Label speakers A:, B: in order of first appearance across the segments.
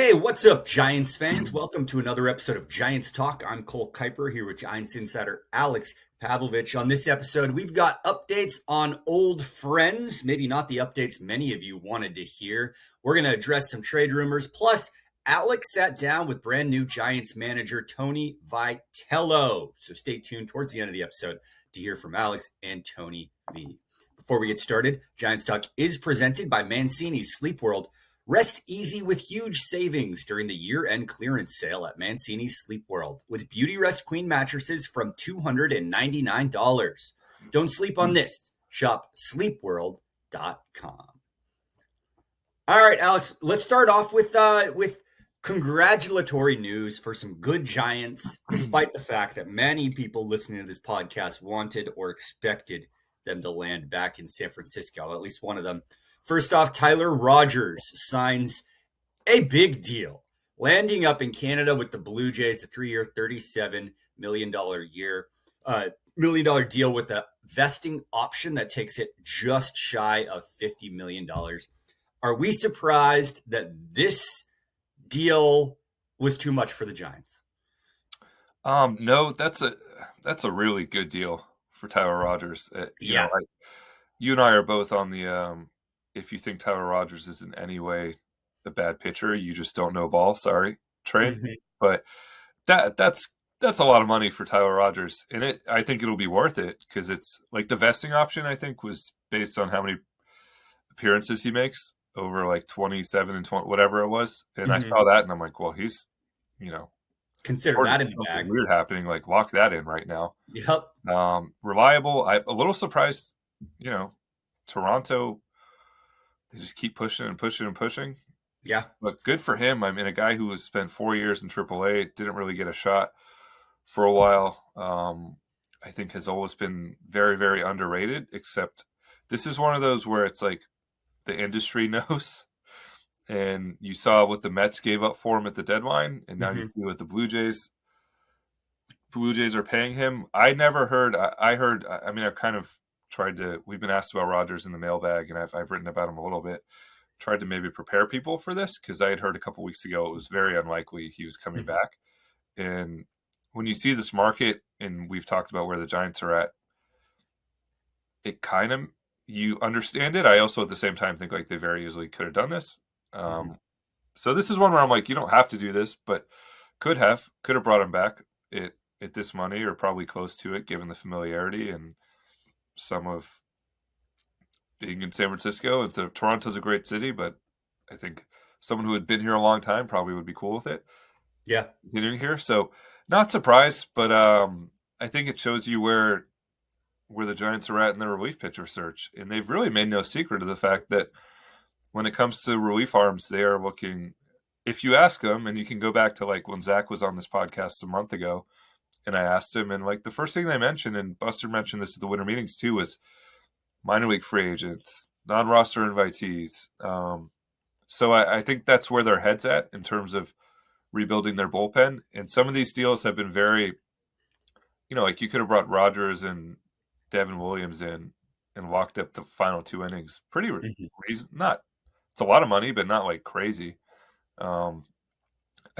A: Hey, what's up, Giants fans? Welcome to another episode of Giants Talk. I'm Cole Kuiper here with Giants insider Alex Pavlovic. On this episode, we've got updates on old friends, maybe not the updates many of you wanted to hear. We're going to address some trade rumors. Plus, Alex sat down with brand new Giants manager Tony Vitello. So stay tuned towards the end of the episode to hear from Alex and Tony V. Before we get started, Giants Talk is presented by Mancini's Sleep World. Rest easy with huge savings during the year-end clearance sale at Mancini's Sleep World with Beauty Rest Queen mattresses from $299. Don't sleep on this. Shop sleepworld.com. All right, Alex, let's start off with congratulatory news for some good Giants, despite the fact that many people listening to this podcast wanted or expected them to land back in San Francisco, at least one of them. First off, Tyler Rogers signs a big deal, landing up in Canada with the Blue Jays, a 3-year, $37 million deal with a vesting option that takes it just shy of $50 million. Are we surprised that this deal was too much for the Giants?
B: No, that's a really good deal for Tyler Rogers. You know, you and I are both on the if you think Tyler Rogers is in any way a bad pitcher, you just don't know ball. Sorry, train. Mm-hmm. But that's a lot of money for Tyler Rogers, and I think it'll be worth it because it's like the vesting option. I think was based on how many appearances he makes over like 27 and 20, whatever it was. And I saw that, and I'm like, well, he's
A: consider that in the bag.
B: Weird happening, like lock that in right now.
A: Yep.
B: Reliable. I'm a little surprised. Toronto. They just keep pushing and pushing and pushing.
A: Yeah.
B: But good for him. I mean, a guy who has spent 4 years in AAA, didn't really get a shot for a while, I think has always been very, very underrated, except this is one of those where it's like the industry knows. And you saw what the Mets gave up for him at the deadline, and now you see what the Blue Jays are paying him. I never heard – I mean, I've kind of – we've been asked about Rogers in the mailbag, and I've written about him a little bit, tried to maybe prepare people for this because I had heard a couple weeks ago it was very unlikely he was coming back. And when you see this market, and we've talked about where the Giants are at, it kind of, you understand it. I also at the same time think like they very easily could have done this. So this is one where I'm like, you don't have to do this, but could have brought him back at this money or probably close to it, given the familiarity and some of being in San Francisco. And so Toronto's a great city, but I think someone who had been here a long time probably would be cool with it.
A: Yeah.
B: Getting here. So not surprised, but I think it shows you where the Giants are at in their relief pitcher search. And they've really made no secret of the fact that when it comes to relief arms, they are looking, if you ask them, and you can go back to like when Zach was on this podcast a month ago, and I asked him, and like the first thing they mentioned, and Buster mentioned this at the winter meetings too, was minor league free agents, non-roster invitees. So I think that's where their head's at in terms of rebuilding their bullpen. And some of these deals have been very, like you could have brought Rogers and Devin Williams in and locked up the final 2 innings. Pretty not, it's a lot of money, but not like crazy. I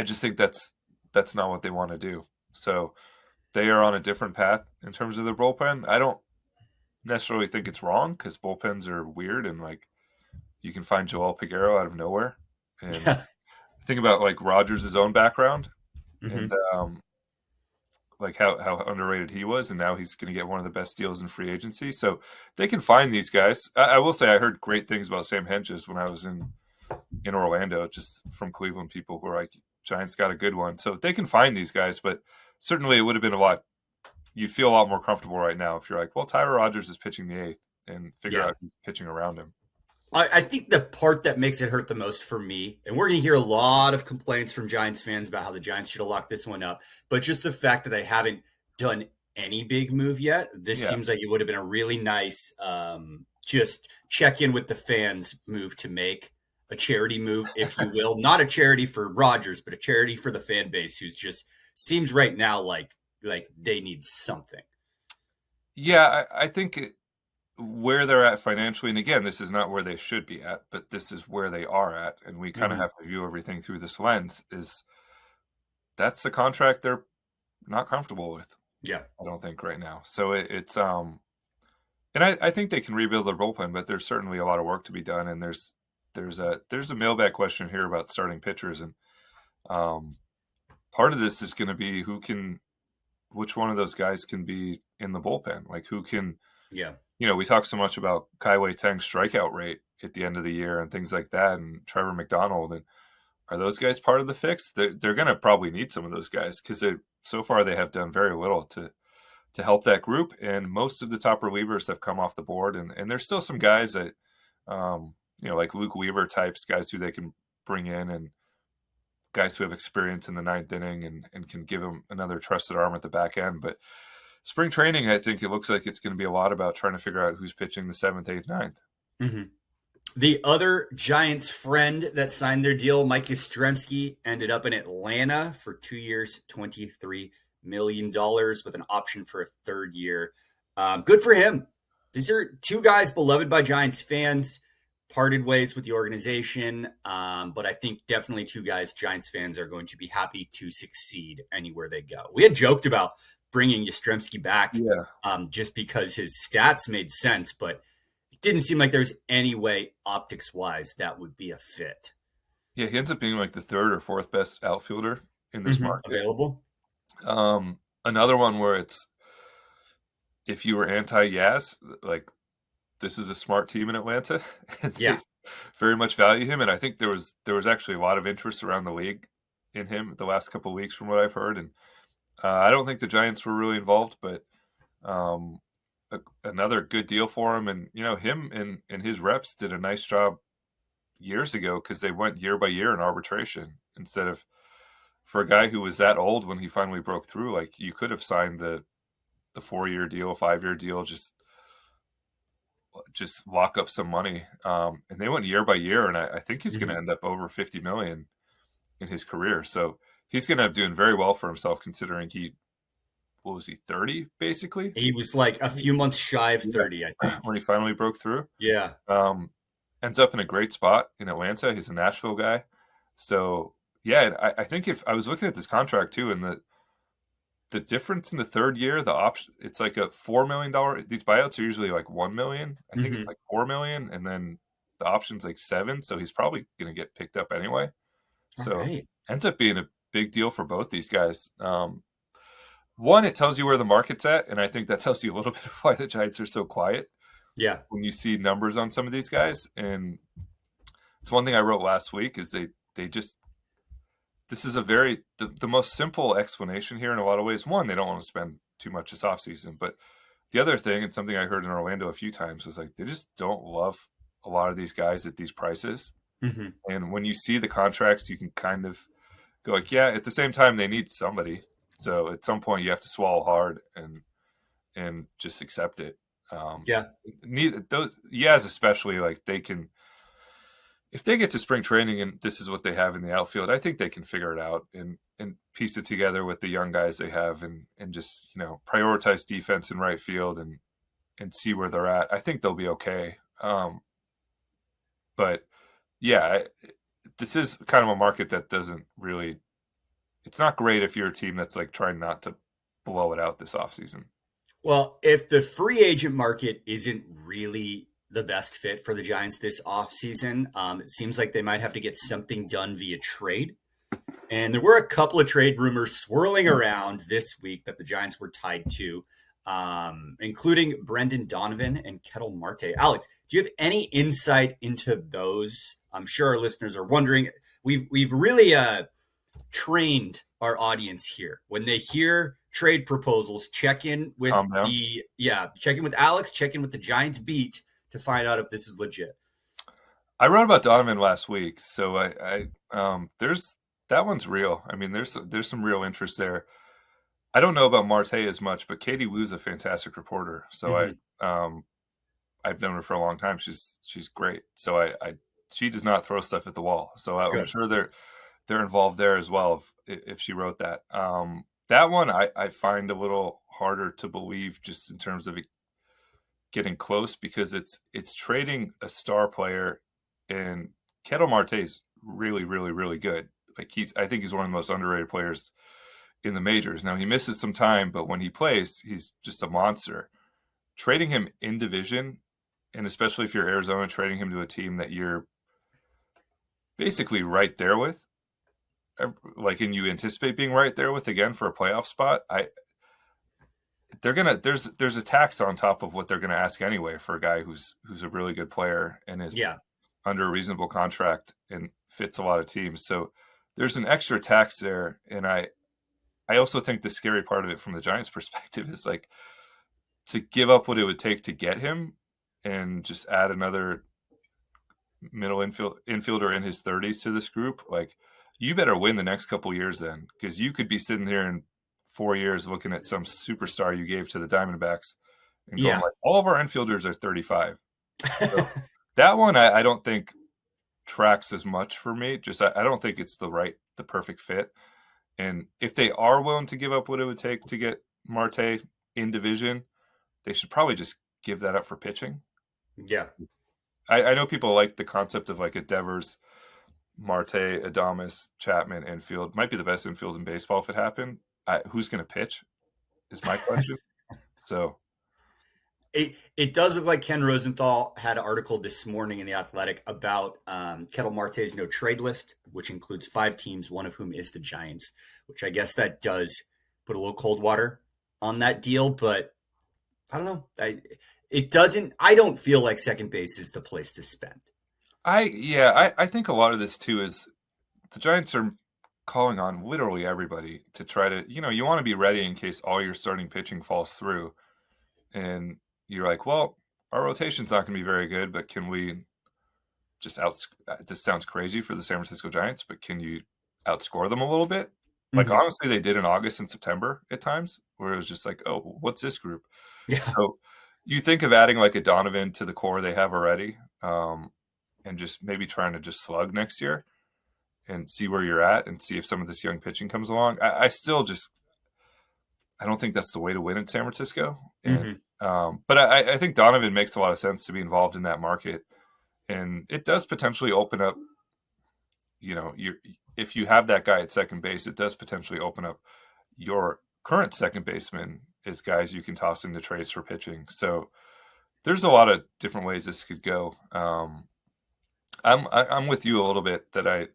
B: just think that's not what they want to do. So they are on a different path in terms of their bullpen. I don't necessarily think it's wrong because bullpens are weird and like you can find Joel Peguero out of nowhere. And think about like Rogers' own background and like how underrated he was, and now he's going to get one of the best deals in free agency. So they can find these guys. I will say I heard great things about Sam Hentges when I was in Orlando, just from Cleveland people who are like, Giants got a good one. So they can find these guys, but certainly it would have been you'd feel a lot more comfortable right now if you're like, well, Tyler Rogers is pitching the 8th and figure out who's pitching around him.
A: I think the part that makes it hurt the most for me, and we're going to hear a lot of complaints from Giants fans about how the Giants should have locked this one up, but just the fact that they haven't done any big move yet, this seems like it would have been a really nice just check in with the fans move to make. A charity move, if you will. Not a charity for Rogers, but a charity for the fan base who's just seems right now like they need something.
B: Yeah, I think where they're at financially, and again, this is not where they should be at, but this is where they are at, and we kind of have to view everything through this lens, is that's the contract they're not comfortable with.
A: Yeah.
B: I don't think right now. So it's and I think they can rebuild their bullpen, but there's certainly a lot of work to be done, and there's a mailbag question here about starting pitchers, and part of this is going to be which one of those guys can be in the bullpen, like who can.
A: Yeah.
B: We talk so much about Kai Teng's strikeout rate at the end of the year and things like that, and Trevor McDonald. And are those guys part of the fix? They're going to probably need some of those guys, because so far they have done very little to help that group. And most of the top relievers have come off the board. And there's still some guys that, like Luke Weaver types, guys who they can bring in, and guys who have experience in the ninth inning and can give them another trusted arm at the back end. But spring training, I think it looks like it's going to be a lot about trying to figure out who's pitching the 7th, 8th, 9th.
A: Mm-hmm. The other Giants friend that signed their deal, Mike Yastrzemski, ended up in Atlanta for 2 years, $23 million with an option for a third year. Good for him. These are two guys beloved by Giants fans, parted ways with the organization. But I think definitely two guys Giants fans are going to be happy to succeed anywhere they go. We had joked about bringing Yastrzemski back just because his stats made sense, but it didn't seem like there's any way optics-wise that would be a fit.
B: Yeah, he ends up being like the 3rd or 4th best outfielder in this market.
A: Available.
B: Another one where it's, if you were anti-Yaz, like, this is a smart team in Atlanta.
A: Yeah.
B: Very much value him, and I think there was actually a lot of interest around the league in him the last couple of weeks from what I've heard, and I don't think the Giants were really involved, but another good deal for him. And, him and his reps did a nice job years ago, because they went year by year in arbitration instead of, for a guy who was that old when he finally broke through, like, you could have signed the 4-year deal, 5-year deal, just lock up some money. And they went year by year, and I think he's going to end up over $50 million in his career. So he's going to end up doing very well for himself, considering what was he, 30 basically?
A: He was like a few months shy of 30, I think.
B: When he finally broke through.
A: Yeah.
B: Ends up in a great spot in Atlanta. He's a Nashville guy. So, yeah, I think if I was looking at this contract too, and the difference in the 3rd year, the option, it's like a $4 million. These buyouts are usually like $1 million. I think it's like $4 million, and then the option's like $7 million. So he's probably going to get picked up anyway. So ends up being a big deal for both these guys. One, it tells you where the market's at, and I think that tells you a little bit of why the Giants are so quiet.
A: Yeah.
B: When you see numbers on some of these guys. And it's one thing I wrote last week, is they just, this is the most simple explanation here in a lot of ways. One, they don't want to spend too much this offseason. But the other thing, and something I heard in Orlando a few times, was like, they just don't love a lot of these guys at these prices.
A: Mm-hmm.
B: And when you see the contracts, you can kind of go like, yeah, at the same time, they need somebody. So at some point you have to swallow hard and just accept it. Yaz especially, like, they can, if they get to spring training and this is what they have in the outfield, I think they can figure it out and piece it together with the young guys they have and just, prioritize defense in right field and see where they're at. I think they'll be okay. But yeah, this is kind of a market that doesn't really, it's not great if you're a team that's like trying not to blow it out this offseason.
A: Well, if the free agent market isn't really the best fit for the Giants this offseason, it seems like they might have to get something done via trade. And there were a couple of trade rumors swirling around this week that the Giants were tied to, including Brendan Donovan and Kettle Marte. Alex, do you have any insight into those? I'm sure our listeners are wondering. We've really trained our audience here. When they hear trade proposals, check in with Alex, check in with the Giants beat to find out if this is legit.
B: I wrote about Donovan last week, so I there's that one's real. I mean, there's some real interest there. I don't know about Marte as much, but Katie Wu's a fantastic reporter. So I've known her for a long time. She's great. So she does not throw stuff at the wall. So I'm sure they're involved there as well if she wrote that. That one I find a little harder to believe just in terms of getting close because it's trading a star player, and Ketel Marte's really, really, really good. Like I think he's one of the most underrated players in the majors. Now he misses some time, but when he plays, he's just a monster. Trading him in division, and especially if you're Arizona, trading him to a team that you're basically right there with, like, and you anticipate being right there with again for a playoff spot, there's a tax on top of what they're gonna ask anyway for a guy who's a really good player and is under a reasonable contract and fits a lot of teams. So there's an extra tax there, and I also think the scary part of it from the Giants' perspective is like to give up what it would take to get him and just add another middle infielder in his 30s to this group. Like, you better win the next couple years then, because you could be sitting here in 4 years looking at some superstar you gave to the Diamondbacks and going like, all of our infielders are 35. So that one I don't think tracks as much for me. Just I don't think it's the perfect fit. And if they are willing to give up what it would take to get Marte in division, they should probably just give that up for pitching.
A: Yeah.
B: I know people like the concept of like a Devers, Marte, Adames, Chapman infield. Might be the best infield in baseball if it happened. Who's going to pitch is my question. So
A: it does look like Ken Rosenthal had an article this morning in The Athletic about Ketel Marte's no trade list, which includes 5 teams, one of whom is the Giants, which I guess that does put a little cold water on that deal. But I don't know. I don't feel like second base is the place to spend.
B: I think a lot of this too is the Giants are calling on literally everybody to try to, you want to be ready in case all your starting pitching falls through. And you're like, well, our rotation's not going to be very good, but can we just this sounds crazy for the San Francisco Giants, but can you outscore them a little bit? Like, honestly, they did in August and September at times where it was just like, oh, what's this group?
A: Yeah.
B: So you think of adding like a Donovan to the core they have already, and just maybe trying to just slug next year and see where you're at and see if some of this young pitching comes along. I don't think that's the way to win in San Francisco. And, but I think Donovan makes a lot of sense to be involved in that market. And it does potentially open up, if you have that guy at second base, it does potentially open up your current second baseman as guys you can toss into trades for pitching. So there's a lot of different ways this could go. I'm with you a little bit that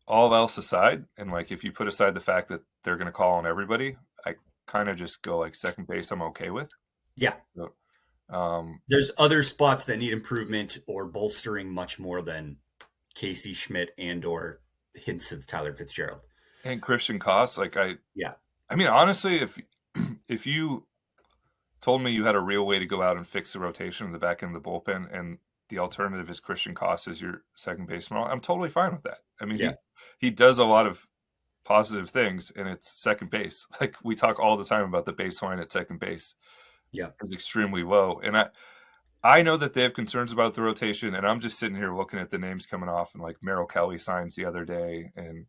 B: all else aside, and like if you put aside the fact that they're going to call on everybody, I kind of just go like second base I'm okay with.
A: Yeah.
B: So,
A: there's other spots that need improvement or bolstering much more than Casey Schmidt and or hints of Tyler Fitzgerald.
B: And Christian Koss,
A: I
B: mean, honestly, if you told me you had a real way to go out and fix the rotation in the back end of the bullpen and the alternative is Christian Koss as your second baseman, I'm totally fine with that. I mean, he does a lot of positive things, and it's second base. Like, we talk all the time about the baseline at second base is extremely low. And I know that they have concerns about the rotation, and I'm just sitting here looking at the names coming off, and like Mel Kelly signs the other day, and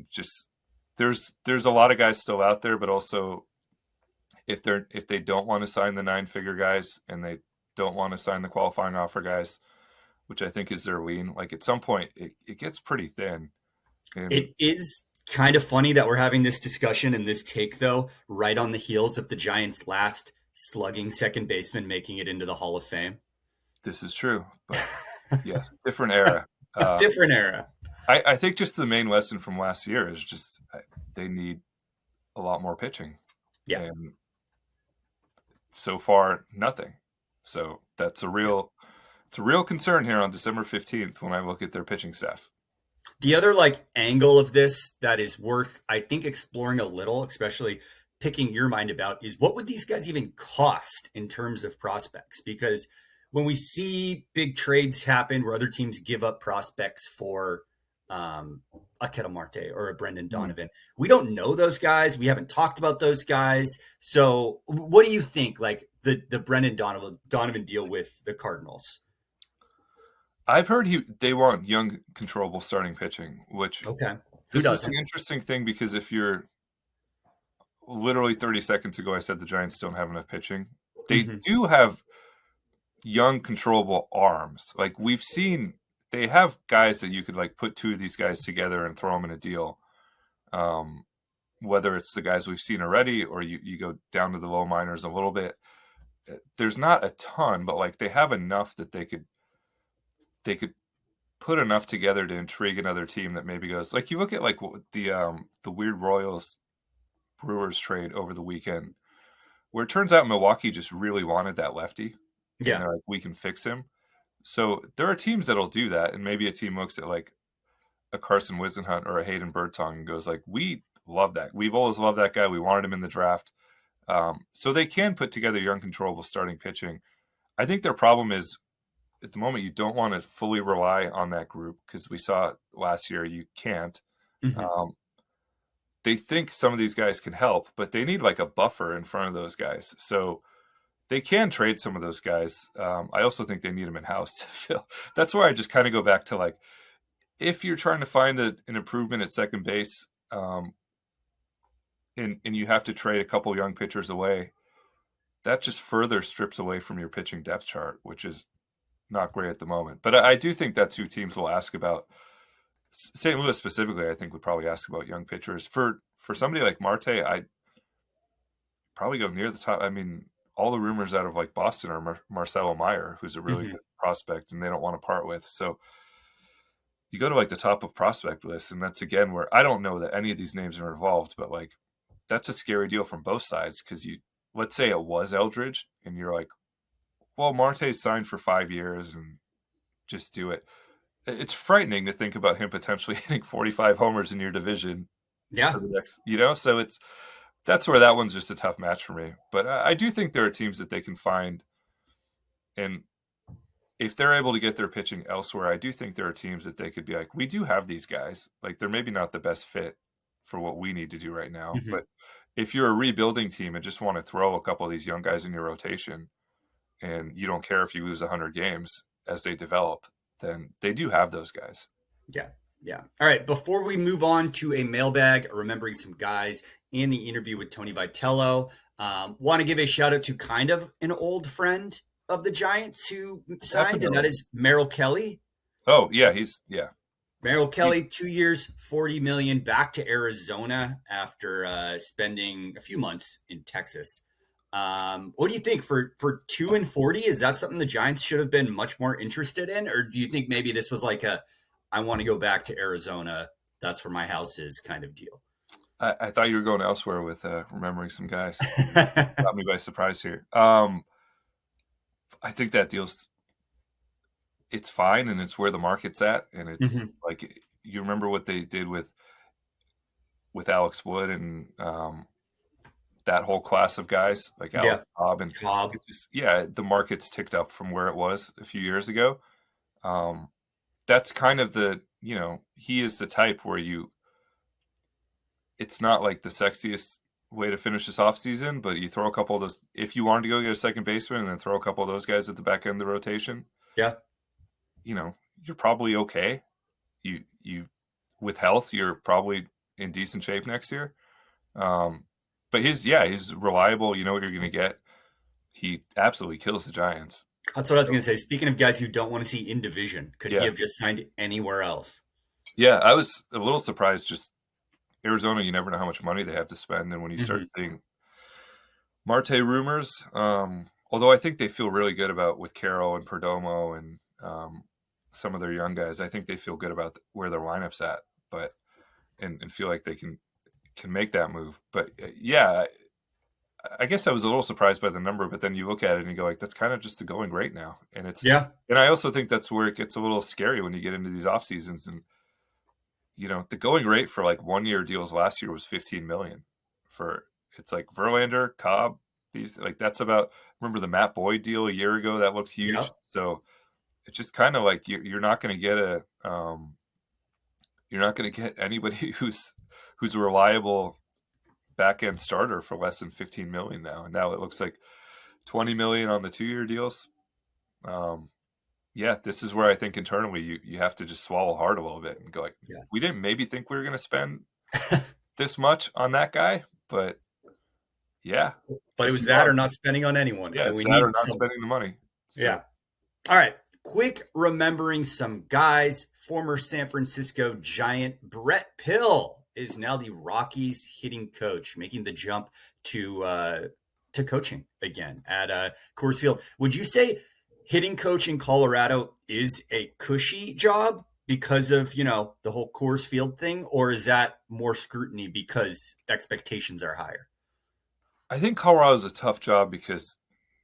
B: just there's a lot of guys still out there, but also if they don't want to sign the 9-figure guys and they don't want to sign the qualifying offer guys, which I think is their lean, like at some point it gets pretty thin. And
A: it is kind of funny that we're having this discussion and this take, though, right on the heels of the Giants' last slugging second baseman making it into the Hall of Fame.
B: This is true, but yes, different era.
A: Different era.
B: I think just the main lesson from last year is just they need a lot more pitching.
A: Yeah.
B: And so far, nothing. So that's a real concern here on December 15th when I look at their pitching staff.
A: The other angle of this that is worth, I think, exploring a little, especially picking your mind about, is what would these guys even cost in terms of prospects? Because when we see big trades happen where other teams give up prospects for a Ketel Marte or a Brendan Donovan, we don't know those guys. We haven't talked about those guys. So what do you think, the Brendan Donovan deal with the Cardinals?
B: I've heard they want young, controllable starting pitching, which this is an interesting thing, because if you're literally 30 seconds ago, I said the Giants don't have enough pitching. They do have young, controllable arms. Like we've seen, they have guys that you could like put two of these guys together and throw them in a deal. Whether it's the guys we've seen already, or you go down to the low minors a little bit. There's not a ton, but like they have enough that they could put enough together to intrigue another team that maybe goes like, you look at like the weird Royals Brewers trade over the weekend, where it turns out Milwaukee just really wanted that lefty.
A: Yeah.
B: And they're like, we can fix him. So there are teams that'll do that. And maybe a team looks at like a Carson Wisenhunt or a Hayden Birdsong and goes like, we love that. We've always loved that guy. We wanted him in the draft. So they can put together young, controllable starting pitching. I think their problem is at the moment, you don't want to fully rely on that group because we saw last year you can't. They think some of these guys can help, but they need like a buffer in front of those guys. So they can trade some of those guys. I also think they need them in-house to fill. That's where I just kind of go back to like, if you're trying to find an improvement at second base, and you have to trade a couple young pitchers away, that just further strips away from your pitching depth chart, which is not great at the moment. But I do think that's who teams will ask about. St. Louis specifically, I think, would probably ask about young pitchers. For somebody like Marte, I'd probably go near the top. I mean, all the rumors out of like Boston are Marcelo Meyer, who's a really good prospect, and they don't want to part with. So you go to like the top of prospect list, and that's again where I don't know that any of these names are involved, but like that's a scary deal from both sides because let's say it was Eldridge, and you're like, well, Marte's signed for 5 years and just do it. It's frightening to think about him potentially hitting 45 homers in your division.
A: Yeah.
B: For the next, so that's where that one's just a tough match for me. But I do think there are teams that they can find. And if they're able to get their pitching elsewhere, I do think there are teams that they could be like, we do have these guys. Like they're maybe not the best fit for what we need to do right now. But if you're a rebuilding team and just want to throw a couple of these young guys in your rotation, and you don't care if you lose 100 games as they develop, then they do have those guys.
A: Yeah. Yeah. All right. Before we move on to a mailbag, remembering some guys in the interview with Tony Vitello, want to give a shout out to kind of an old friend of the Giants who signed, and that is Mel Kelly.
B: Oh, yeah.
A: Mel Kelly, 2 years, $40 million, back to Arizona after spending a few months in Texas. What do you think for 2 and 40? Is that something the Giants should have been much more interested in? Or do you think maybe this was like I want to go back to Arizona, that's where my house is kind of deal?
B: I thought you were going elsewhere with remembering some guys. Got me by surprise here. I think that it's fine, and it's where the market's at. And it's like, you remember what they did with Alex Wood and that whole class of guys like Alex Cobb and
A: Cobb.
B: The market's ticked up from where it was a few years ago. That's kind of he is the type where it's not like the sexiest way to finish this offseason, but you throw a couple of those, if you wanted to go get a second baseman and then throw a couple of those guys at the back end of the rotation. Yeah. You're probably okay. You with health, you're probably in decent shape next year. But he's reliable. You know what you're going to get. He absolutely kills the Giants.
A: That's what I was going to say. Speaking of guys you don't want to see in division, could he have just signed anywhere else?
B: Yeah, I was a little surprised. Just Arizona, you never know how much money they have to spend. And when you start seeing Marte rumors, although I think they feel really good about with Carroll and Perdomo and some of their young guys, I think they feel good about where their lineup's at, but and feel like they can make that move. But I guess I was a little surprised by the number, but then you look at it and you go like, that's kind of just the going rate now. And and I also think that's where it gets a little scary when you get into these off seasons. And, the going rate for like 1 year deals last year was $15 million it's like Verlander, Cobb, these, like, that's about, remember the Matt Boyd deal a year ago? That looked huge. Yep. So it's just kind of like, you're not going to get you're not going to get anybody who's a reliable back end starter for less than $15 million now. And now it looks like $20 million on the 2 year deals. This is where I think internally you have to just swallow hard a little bit and go like, we didn't maybe think we were going to spend this much on that guy, but Yeah.
A: But it
B: Yes,
A: was
B: you
A: that
B: are.
A: or not spending on anyone,
B: Yeah,
A: and
B: it's
A: we
B: that
A: need
B: or not
A: some.
B: spending the money. So
A: Yeah. All right. Quick remembering some guys. Former San Francisco Giant Brett Pill is now the Rockies hitting coach, making the jump to coaching again at Coors Field. Would you say hitting coach in Colorado is a cushy job because of, the whole Coors Field thing, or is that more scrutiny because expectations are higher?
B: I think Colorado is a tough job because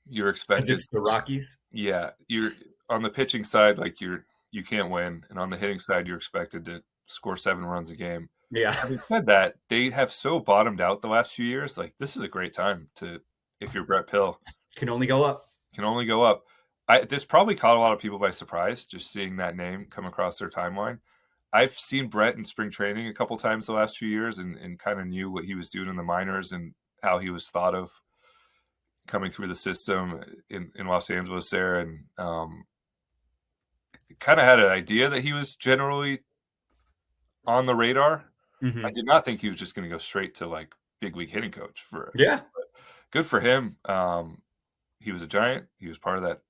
B: you're
A: Because
B: expected.
A: it's the Rockies?
B: Yeah, you're on the pitching side, like you can't win, and on the hitting side, you're expected to score 7 runs a game.
A: Yeah.
B: Having said that, they have so bottomed out the last few years. Like this is a great time to, if you're Brett Pill,
A: Can only go up.
B: can only go up. This probably caught a lot of people by surprise, just seeing that name come across their timeline. I've seen Brett in spring training a couple times the last few years, and kind of knew what he was doing in the minors and how he was thought of coming through the system in Los Angeles there, and kind of had an idea that he was generally on the radar. I
A: Mm-hmm.
B: did not think he was just going to go straight to like big league hitting coach for.
A: Yeah.
B: Good for him. He was a Giant. He was part of that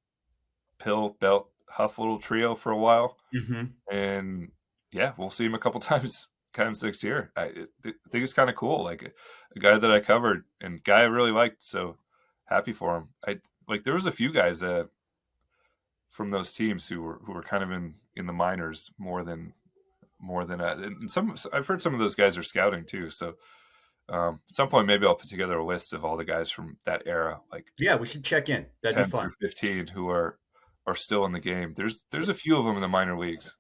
B: Pill Belt Huff little trio for a while,
A: Mm-hmm.
B: and yeah, we'll see him a couple times kind of next year. I think it's kind of cool. Like a guy that I covered and guy I really liked. So happy for him. There was a few guys from those teams who were kind of in the minors more than and some. I've heard some of those guys are scouting too. So at some point maybe I'll put together a list of all the guys from that era, like
A: Yeah, we should check in. That'd be
B: 10
A: fun.
B: through 15, who are still in the game. There's a few of them in the minor leagues.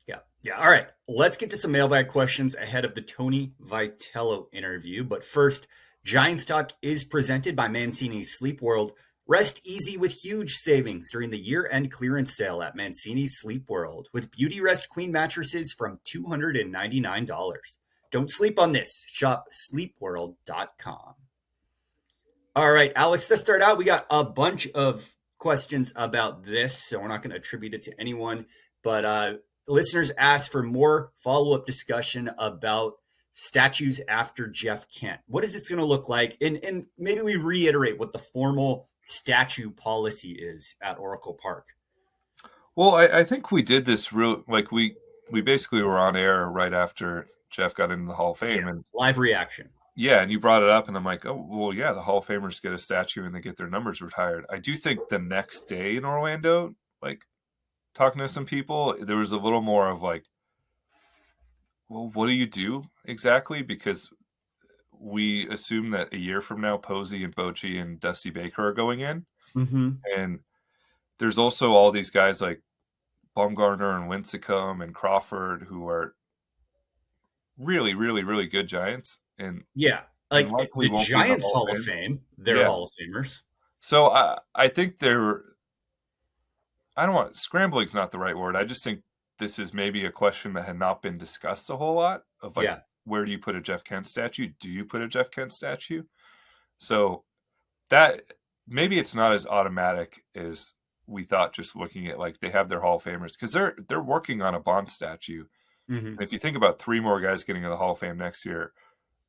A: Yeah. Yeah. All right. Let's get to some mailbag questions ahead of the Tony Vitello interview. But first, Giants Talk is presented by Mancini's Sleep World. Rest easy with huge savings during the year-end clearance sale at Mancini's Sleep World with Beauty Rest Queen mattresses from $299. Don't sleep on this. Shop sleepworld.com. All right, Alex, let's start out. We got a bunch of questions about this, so we're not going to attribute it to anyone. But listeners asked for more follow-up discussion about statues after Jeff Kent. What is this going to look like? And maybe we reiterate what the formal statue policy is at Oracle Park.
B: Well, I think we did this real, like we basically were on air right after Jeff got into the Hall of Fame,
A: Yeah,
B: and
A: live reaction.
B: yeah, and you brought it up, and I'm like, oh well, yeah, the Hall of Famers get a statue and they get their numbers retired. I do think the next day in Orlando, like talking to some people, there was a little more of like, well, what do you do exactly? Because we assume that a year from now, Posey and Bochy and Dusty Baker are going in,
A: Mm-hmm.
B: and there's also all these guys like Baumgartner and Winsicombe and Crawford who are really, really, really good Giants, and
A: Yeah,
B: and
A: like
B: likely
A: the
B: won't be in the
A: Giants
B: Hall
A: Hall
B: of
A: of
B: Fame.
A: Fame, they're
B: Yeah.
A: Hall of Famers.
B: So I think I don't want scrambling's not the right word. I just think this is maybe a question that had not been discussed a whole lot of like,
A: Yeah.
B: where do you put a Jeff Kent statue? Do you put a Jeff Kent statue? So that maybe it's not as automatic as we thought, just looking at like they have their Hall of Famers, because they're working on a Bond statue.
A: Mm-hmm.
B: And if you think about 3 more guys getting into the Hall of Fame next year,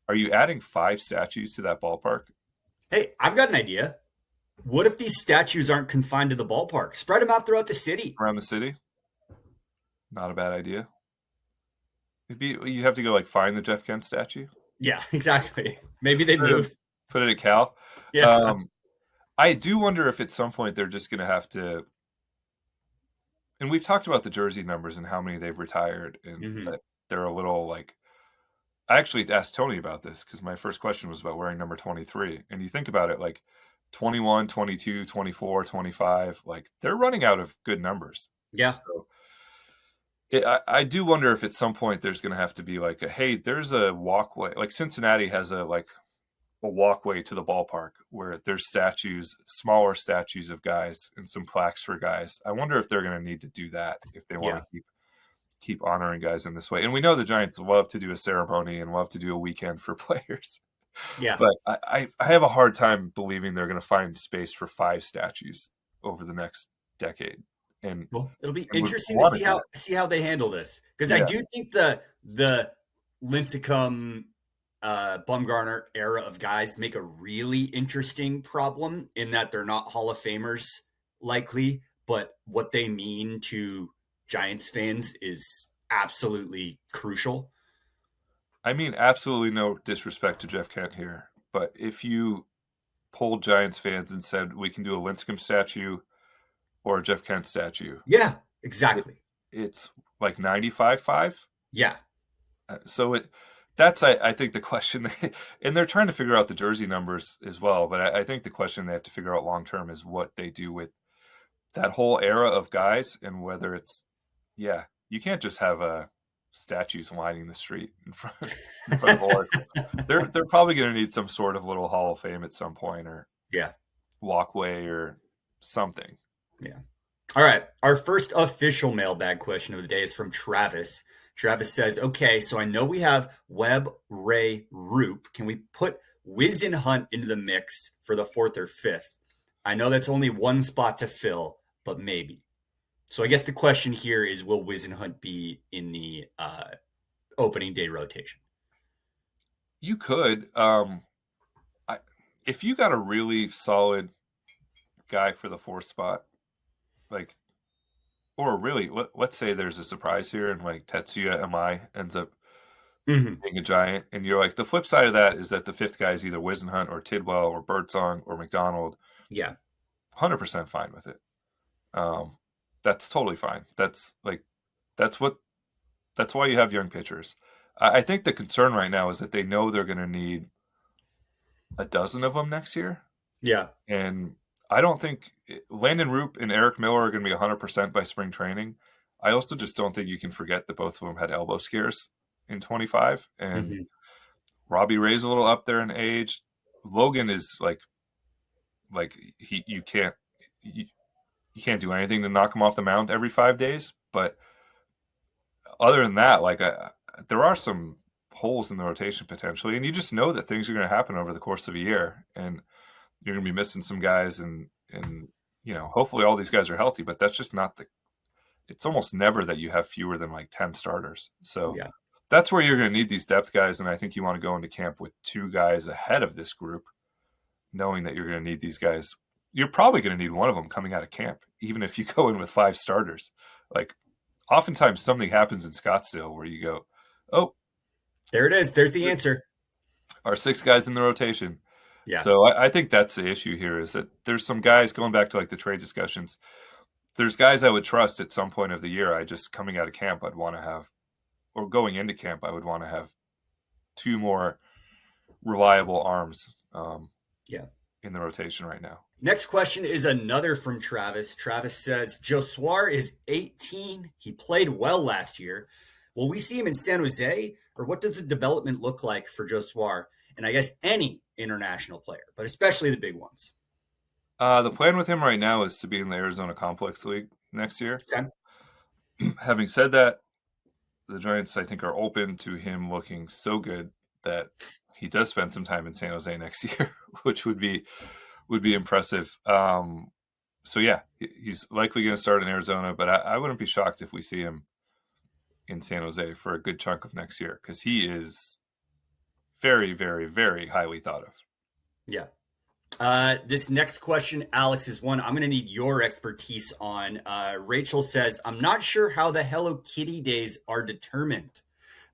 B: are you adding 5 statues to that ballpark?
A: Hey, I've got an idea. What if these statues aren't confined to the ballpark? Spread them out throughout the city.
B: Around the city? Not a bad idea. You have to go like find the Jeff Kent statue.
A: Yeah, exactly. Maybe they move.
B: Put it at Cal.
A: Yeah.
B: I do wonder if at some point they're just going to have to. And we've talked about the jersey numbers and how many they've retired, and that they're a little like. I actually asked Tony about this because my first question was about wearing number 23. And you think about it, like 21, 22, 24, 25, like they're running out of good numbers.
A: Yeah.
B: So I do wonder if at some point there's going to have to be like hey, there's a walkway. Like Cincinnati has a walkway to the ballpark where there's statues, smaller statues of guys and some plaques for guys. I wonder if they're going to need to do that if they want to keep honoring guys in this way. And we know the Giants love to do a ceremony and love to do a weekend for players.
A: Yeah.
B: But I have a hard time believing they're going to find space for 5 statues over the next decade. And
A: well, it'll be interesting to see how they handle this, because I do think the Lincecum Bumgarner era of guys make a really interesting problem in that they're not Hall of Famers likely, but what they mean to Giants fans is absolutely crucial.
B: I mean, absolutely no disrespect to Jeff Kent here, but if you polled Giants fans and said we can do a Lincecum statue or a Jeff Kent statue,
A: Yeah, exactly.
B: it's like 95-5.
A: Yeah.
B: So that's I think the question, and they're trying to figure out the jersey numbers as well. But I think the question they have to figure out long term is what they do with that whole era of guys, and whether it's you can't just have statues lining the street in front of Oracle. They're probably going to need some sort of little Hall of Fame at some point, or walkway or something.
A: Yeah. All right. Our first official mailbag question of the day is from Travis. Travis says, okay, so I know we have Webb, Ray, Roop. Can we put Wiz and Hunt into the mix for the 4th or 5th? I know that's only one spot to fill, but maybe. So I guess the question here is, will Wiz and Hunt be in the opening day rotation?
B: You could. If you got a really solid guy for the 4th spot, like, or really, let's say there's a surprise here and like Tetsuya MI ends up being a Giant, and you're like, the flip side of that is that the 5th guy is either Wisenhunt or Tidwell or Birdsong or McDonald.
A: Yeah.
B: 100% fine with it. That's totally fine. That's why you have young pitchers. I think the concern right now is that they know they're going to need a dozen of them next year.
A: Yeah.
B: And I don't think Landon Roop and Eric Miller are going to be 100% by spring training. I also just don't think you can forget that both of them had elbow scares in 25. And Robbie Ray's a little up there in age. Logan is you can't do anything to knock him off the mound every 5 days. But other than that, there are some holes in the rotation potentially, and you just know that things are going to happen over the course of a year, and you're going to be missing some guys, and hopefully all these guys are healthy, but that's just not it's almost never that you have fewer than 10 starters. So that's where you're going to need these depth guys, and I think you want to go into camp with 2 guys ahead of this group, knowing that you're going to need these guys. You're probably going to need one of them coming out of camp, even if you go in with 5 starters. Oftentimes something happens in Scottsdale where you go, oh,
A: there it is. There's the answer.
B: Our 6 guys in the rotation.
A: Yeah.
B: So I think that's the issue here, is that there's some guys, going back to the trade discussions, there's guys I would trust at some point of the year. I just, coming out of camp, I'd want to have, or going into camp, I would want to have 2 more reliable arms in the rotation right now.
A: Next question is another from Travis. Travis says, Joswar is 18. He played well last year. Will we see him in San Jose, or what does the development look like for Joswar? And I guess any international player, but especially the big ones.
B: The plan with him right now is to be in the Arizona Complex League next year.
A: Okay.
B: Having said that, the Giants, I think, are open to him looking so good that he does spend some time in San Jose next year, which would be impressive. So yeah, he's likely going to start in Arizona, but I wouldn't be shocked if we see him in San Jose for a good chunk of next year, because he is very, very, very highly thought of.
A: Yeah. This next question, Alex, is one I'm going to need your expertise on. Rachel says, I'm not sure how the Hello Kitty days are determined,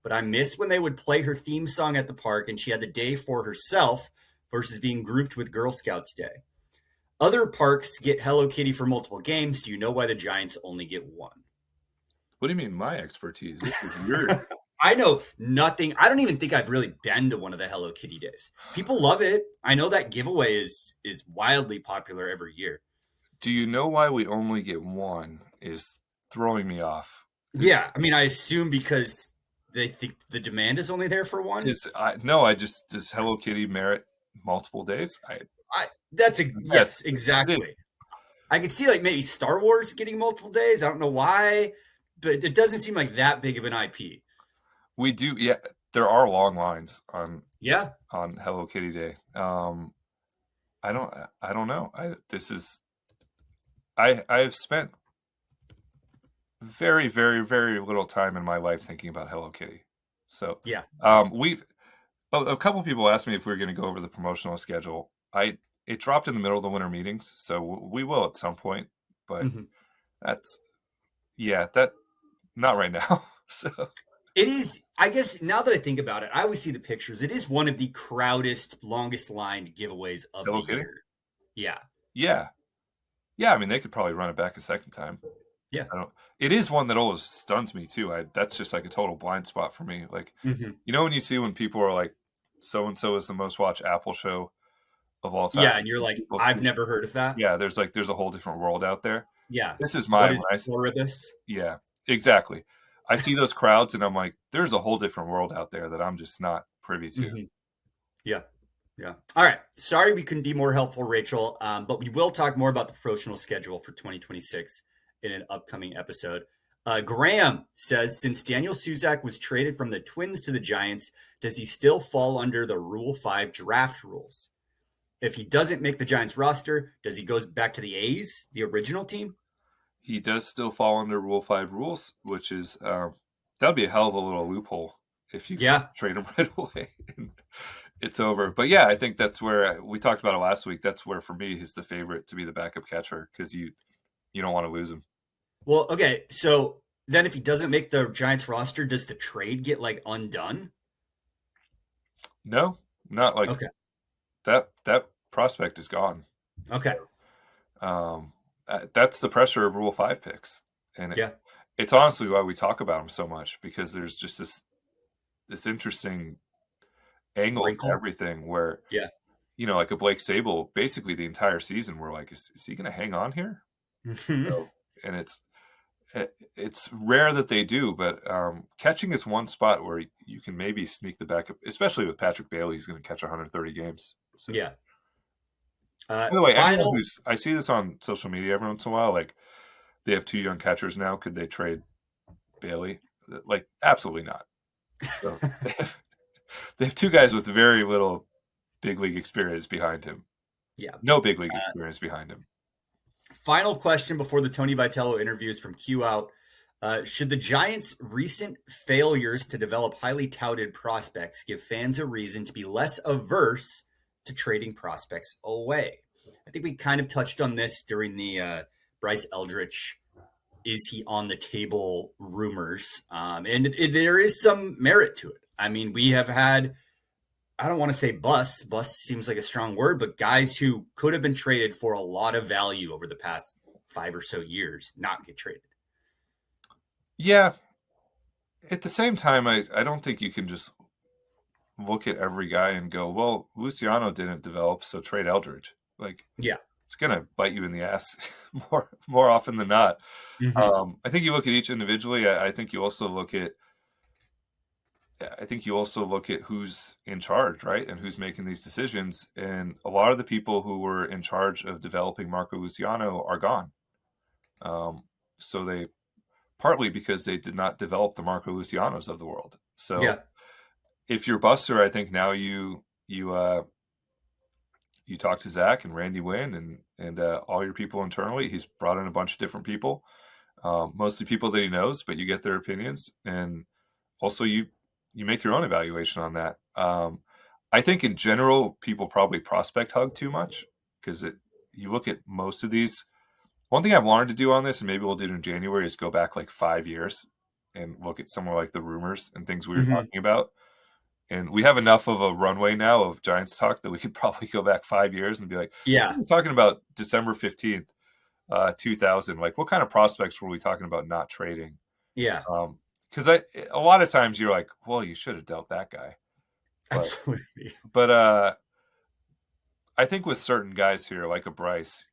A: but I miss when they would play her theme song at the park and she had the day for herself versus being grouped with Girl Scouts Day. Other parks get Hello Kitty for multiple games. Do you know why the Giants only get one?
B: What do you mean my expertise? This is your...
A: I know nothing. I don't even think I've really been to one of the Hello Kitty days. People love it. I know that giveaway is wildly popular every year.
B: Do you know why we only get one is throwing me off.
A: Yeah. I mean, I assume because they think the demand is only there for one.
B: Does Hello Kitty merit multiple days?
A: Yes, exactly. I could see maybe Star Wars getting multiple days. I don't know why, but it doesn't seem like that big of an IP.
B: We do, yeah. There are long lines on Hello Kitty Day. I don't know. I've spent very, very, very little time in my life thinking about Hello Kitty. So
A: yeah,
B: a couple people asked me if we were going to go over the promotional schedule. It dropped in the middle of the winter meetings, so we will at some point. But
A: Mhm.
B: that's that not right now. So
A: It is, I guess, now that I think about it, I always see the pictures. It is one of the crowdest, longest lined giveaways of the
B: Hello Kitty.
A: year. Yeah.
B: Yeah, yeah. I mean, they could probably run it back a second time.
A: Yeah.
B: I don't. It is one that always stuns me too. That's just like a total blind spot for me. Like,
A: Hmm.
B: when you see when people are like, so and so is the most watched Apple show of all time.
A: Yeah. And you're like,
B: People
A: I've
B: see,
A: never heard of that.
B: yeah, there's a whole different world out there.
A: Yeah.
B: This is
A: What
B: mine.
A: is Pluribus?
B: Yeah, exactly. I see those crowds and I'm like, there's a whole different world out there that I'm just not privy to.
A: Hmm. Yeah. Yeah. All right. Sorry we couldn't be more helpful, Rachel, but we will talk more about the promotional schedule for 2026 in an upcoming episode. Graham says, since Daniel Suzak was traded from the Twins to the Giants, does he still fall under the Rule 5 draft rules? If he doesn't make the Giants roster, does he go back to the A's, the original team?
B: He does still fall under Rule 5 rules, which is that'd be a hell of a little loophole if you
A: Yeah.
B: trade him right away. It's over. But yeah, I think that's where we talked about it last week. That's where for me he's the favorite to be the backup catcher because you don't want to lose him.
A: Well, okay. So then if he doesn't make the Giants roster, does the trade get like undone?
B: No, not like
A: Okay.
B: that prospect is gone.
A: Okay.
B: That's the pressure of Rule 5 picks, and
A: Yeah.
B: it's honestly why we talk about them so much because there's just this interesting angle to
A: Wrinkle.
B: everything where
A: Yeah.
B: like a Blake Sable, basically the entire season we're like, is he going to hang on here? So, and it's rare that they do, but catching is one spot where you can maybe sneak the backup, especially with Patrick Bailey. He's going to catch 130 games. So.
A: Yeah.
B: By the way,
A: Final.
B: I see this on social media every once in a while, like they have 2 young catchers now. Could they trade Bailey? Like, absolutely not. So they have 2 guys with very little big league experience behind him.
A: Yeah.
B: No big league experience behind him.
A: Final question before the Tony Vitello interviews from Q Out. Should the Giants' recent failures to develop highly touted prospects give fans a reason to be less averse to trading prospects away? I think we kind of touched on this during the Bryce Eldridge, is he on the table rumors. And there is some merit to it. I mean, we have had, I don't want to say busts. Bust seems like a strong word, but guys who could have been traded for a lot of value over the past 5 or so years not get traded.
B: Yeah. At the same time, I don't think you can just look at every guy and go, well, Luciano didn't develop, so trade Eldridge. Like,
A: yeah,
B: it's gonna bite you in the ass more often than not.
A: Mm-hmm.
B: I think you look at each individually. I think you also look at who's in charge, right, and who's making these decisions. And a lot of the people who were in charge of developing Marco Luciano are gone. So they partly because they did not develop the Marco Lucianos of the world. So
A: Yeah.
B: if you're Buster, I think now you talk to Zach and Randy Wynn and all your people internally. He's brought in a bunch of different people, mostly people that he knows, but you get their opinions, and also you make your own evaluation on that. I think in general, people probably prospect hug too much because you look at most of these. One thing I've wanted to do on this, and maybe we'll do it in January, is go back like 5 years and look at somewhere like the rumors and things we were talking about. And we have enough of a runway now of Giants talk that we could probably go back 5 years and be like,
A: yeah,
B: we're talking about December 15th, 2000. Like, what kind of prospects were we talking about not trading?
A: Yeah.
B: Because a lot of times you're like, well, you should have dealt that guy.
A: Absolutely.
B: But I think with certain guys here, like a Bryce,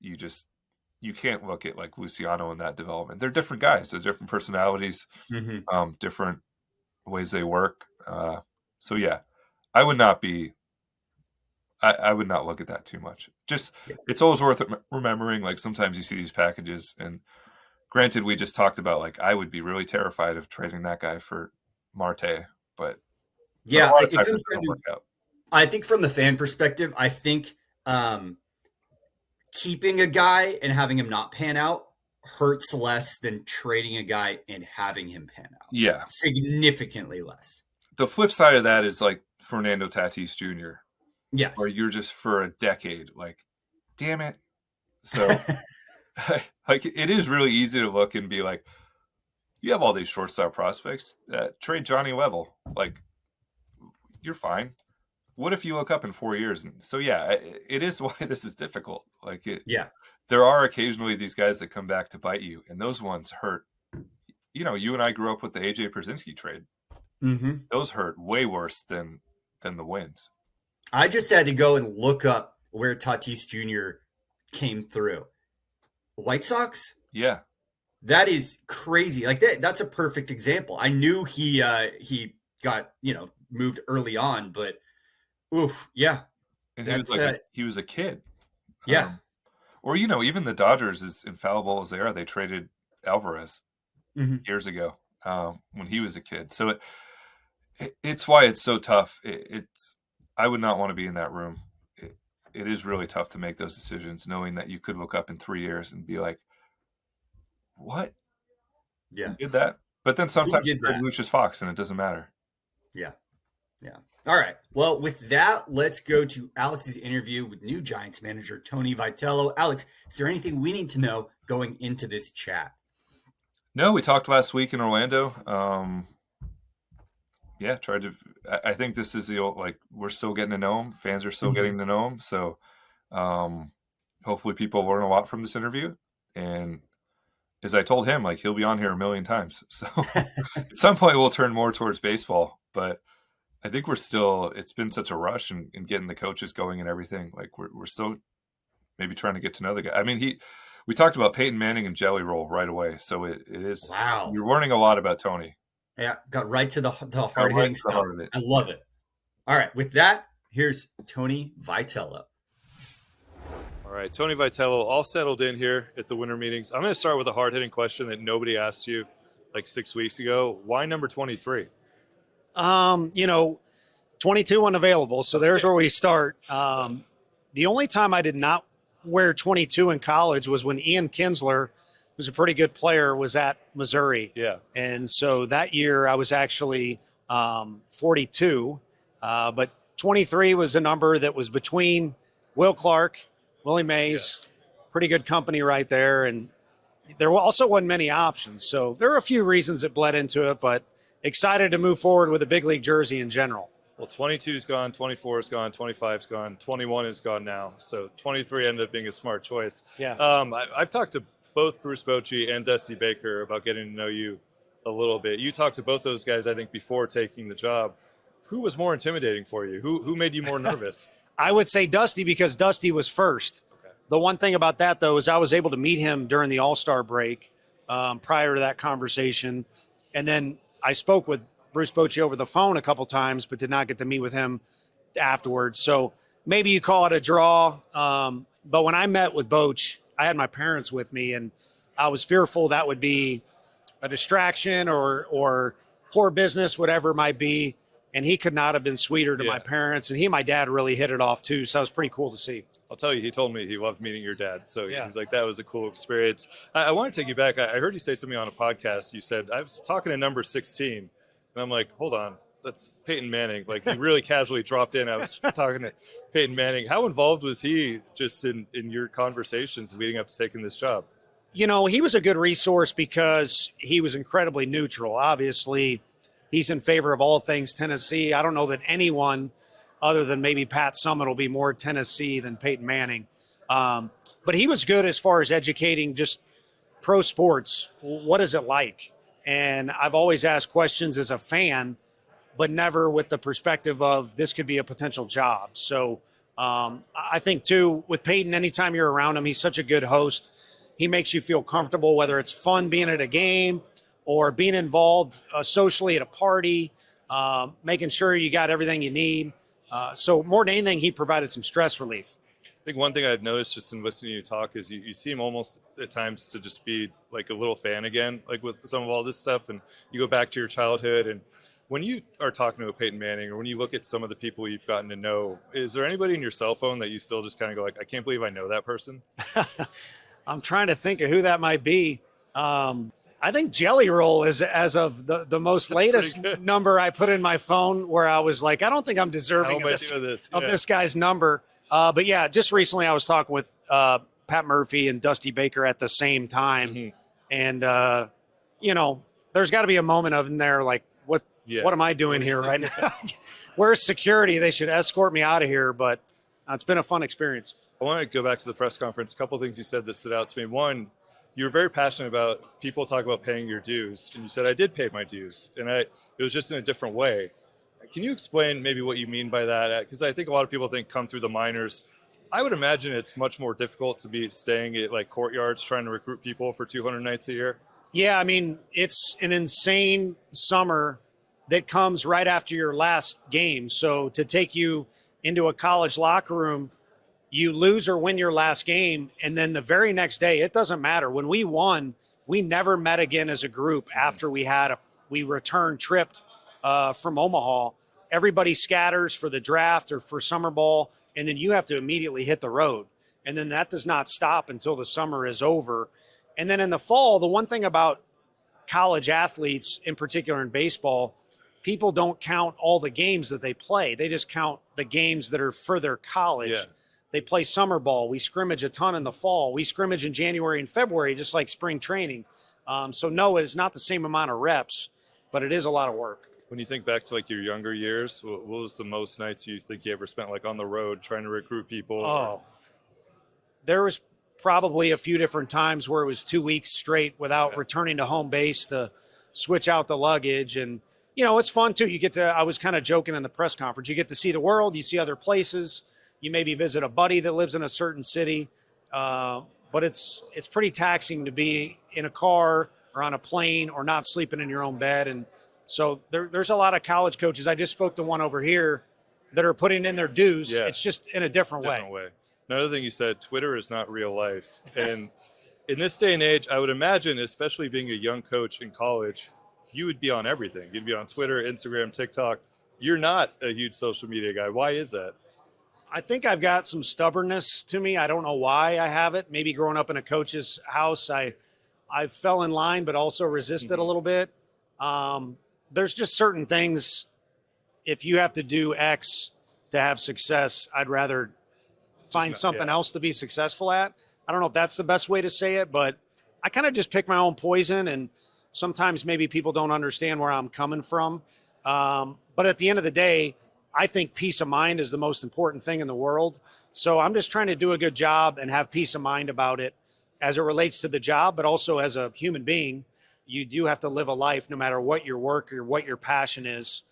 B: you can't look at like Luciano in that development. They're different guys. They're different personalities, different ways they work. So yeah, I would not look at that too much. Just It's always worth remembering. Like sometimes you see these packages, and granted, we just talked about like I would be really terrified of trading that guy for Marte, but
A: yeah, it comes down to, I think from the fan perspective, I think keeping a guy and having him not pan out hurts less than trading a guy and having him pan out.
B: Yeah,
A: significantly less.
B: The flip side of that is like Fernando Tatis Jr.,
A: Yes.
B: where you're just for a decade like, damn it. So like it is really easy to look and be like, you have all these shortstop prospects. Trade Johnny Level. Like, you're fine. What if you look up in 4 years? And so, yeah, it is why this is difficult. Like, there are occasionally these guys that come back to bite you, and those ones hurt. You know, you and I grew up with the AJ Pierzynski trade.
A: Mm-hmm.
B: Those hurt way worse than the wins.
A: I just had to go and look up where Tatis Jr. came through. White Sox?
B: Yeah.
A: That is crazy. Like that's a perfect example. I knew he got, moved early on, but oof, yeah.
B: And he was a kid.
A: Yeah.
B: Or, even the Dodgers, as infallible as they are, they traded Alvarez years ago when he was a kid. So it's why it's so tough. I would not want to be in that room. It is really tough to make those decisions, knowing that you could look up in 3 years and be like, what?
A: Yeah.
B: Who did that? But then sometimes it's Lucius Fox, and it doesn't matter.
A: Yeah. Yeah. All right. Well, with that, let's go to Alex's interview with new Giants manager Tony Vitello. Alex, is there anything we need to know going into this chat?
B: No, we talked last week in Orlando. I think this is the old, we're still getting to know him. Fans are still getting to know him. So hopefully people learn a lot from this interview. And as I told him, he'll be on here a million times. So at some point we'll turn more towards baseball. But I think it's been such a rush in getting the coaches going and everything. We're still maybe trying to get to know the guy. I mean, we talked about Peyton Manning and Jelly Roll right away. So it is,
A: wow. You're
B: learning a lot about Tony.
A: Yeah, got right to the hard-hitting stuff. I love it. All right, with that, here's Tony Vitello.
C: All right, Tony Vitello, all settled in here at the winter meetings. I'm going to start with a hard-hitting question that nobody asked you 6 weeks ago. Why number 23?
D: 22 unavailable, so there's where we start. The only time I did not wear 22 in college was when Ian Kinsler, who's a pretty good player, was at Missouri.
C: Yeah.
D: And so that year I was actually 42, but 23 was a number that was between Will Clark, Willie Mays, pretty good company right there. And there also wasn't many options. So there were a few reasons that bled into it, but excited to move forward with a big league jersey in general.
C: Well, 22 is gone, 24 is gone, 25 is gone, 21 is gone now. So 23 ended up being a smart choice.
D: Yeah.
C: I've talked to both Bruce Bochy and Dusty Baker about getting to know you a little bit. You talked to both those guys, I think, before taking the job. Who was more intimidating for you? Who made you more nervous?
D: I would say Dusty, because Dusty was first. Okay. The one thing about that, though, is I was able to meet him during the All-Star break prior to that conversation. And then I spoke with Bruce Bochy over the phone a couple times, but did not get to meet with him afterwards. So maybe you call it a draw. But when I met with Boch, I had my parents with me, and I was fearful that would be a distraction or poor business, whatever it might be. And he could not have been sweeter to my parents. And he and my dad really hit it off, too. So it was pretty cool to see.
C: I'll tell you, he told me he loved meeting your dad. So he was like, that was a cool experience. I want to take you back. I heard you say something on a podcast. You said, I was talking to number 16. And I'm like, hold on. That's Peyton Manning. You really casually dropped in. I was talking to Peyton Manning. How involved was he just in your conversations leading up to taking this job?
D: He was a good resource because he was incredibly neutral. Obviously, he's in favor of all things Tennessee. I don't know that anyone other than maybe Pat Summitt will be more Tennessee than Peyton Manning. But he was good as far as educating just pro sports. What is it like? And I've always asked questions as a fan, but never with the perspective of this could be a potential job. So I think, too, with Peyton, anytime you're around him, he's such a good host. He makes you feel comfortable, whether it's fun being at a game or being involved socially at a party, making sure you got everything you need. So more than anything, he provided some stress relief.
C: I think one thing I've noticed just in listening to you talk is you seem almost at times to just be like a little fan again, with some of all this stuff. And you go back to your childhood. And when you are talking to a Peyton Manning, or when you look at some of the people you've gotten to know, is there anybody in your cell phone that you still just kind of go I can't believe I know that person?
D: I'm trying to think of who that might be. I think Jelly Roll is as of the most latest number I put in my phone, where I was like, I don't think I'm deserving of this guy's number. But yeah, just recently I was talking with Pat Murphy and Dusty Baker at the same time. And, there's got to be a moment of in there like, what am I doing here right now? Where's security? They should escort me out of here. But it's been a fun experience.
C: I want to go back to the press conference. A couple of things you said that stood out to me. One, you were very passionate about people talk about paying your dues. And you said, I did pay my dues. And it was just in a different way. Can you explain maybe what you mean by that? Because I think a lot of people think come through the minors. I would imagine it's much more difficult to be staying at like courtyards trying to recruit people for 200 nights a year.
D: Yeah, I mean, it's an insane summer that comes right after your last game. So to take you into a college locker room, you lose or win your last game, and then the very next day, it doesn't matter. When we won, we never met again as a group after we returned tripped from Omaha. Everybody scatters for the draft or for summer ball, and then you have to immediately hit the road. And then that does not stop until the summer is over. And then in the fall, the one thing about college athletes, in particular in baseball, people don't count all the games that they play. They just count the games that are for their college. Yeah. They play summer ball. We scrimmage a ton in the fall. We scrimmage in January and February, just like spring training. So no, it's not the same amount of reps, but it is a lot of work.
C: When you think back to like your younger years, what was the most nights you think you ever spent like on the road trying to recruit people?
D: Oh, there was probably a few different times where it was 2 weeks straight without returning to home base to switch out the luggage. And, it's fun too. I was kind of joking in the press conference, you get to see the world, you see other places, you maybe visit a buddy that lives in a certain city. But it's pretty taxing to be in a car or on a plane or not sleeping in your own bed. And so there's a lot of college coaches. I just spoke to one over here that are putting in their dues. Yeah. It's just in a different way.
C: Another thing you said, Twitter is not real life. And in this day and age, I would imagine, especially being a young coach in college, you would be on everything. You'd be on Twitter, Instagram, TikTok. You're not a huge social media guy. Why is that?
D: I think I've got some stubbornness to me. I don't know why I have it. Maybe growing up in a coach's house, I fell in line, but also resisted a little bit. There's just certain things. If you have to do X to have success, I'd rather find something else to be successful at. I don't know if that's the best way to say it, but I kind of just pick my own poison, and sometimes maybe people don't understand where I'm coming from. But at the end of the day, I think peace of mind is the most important thing in the world. So I'm just trying to do a good job and have peace of mind about it as it relates to the job, but also as a human being. You do have to live a life no matter what your work or what your passion is.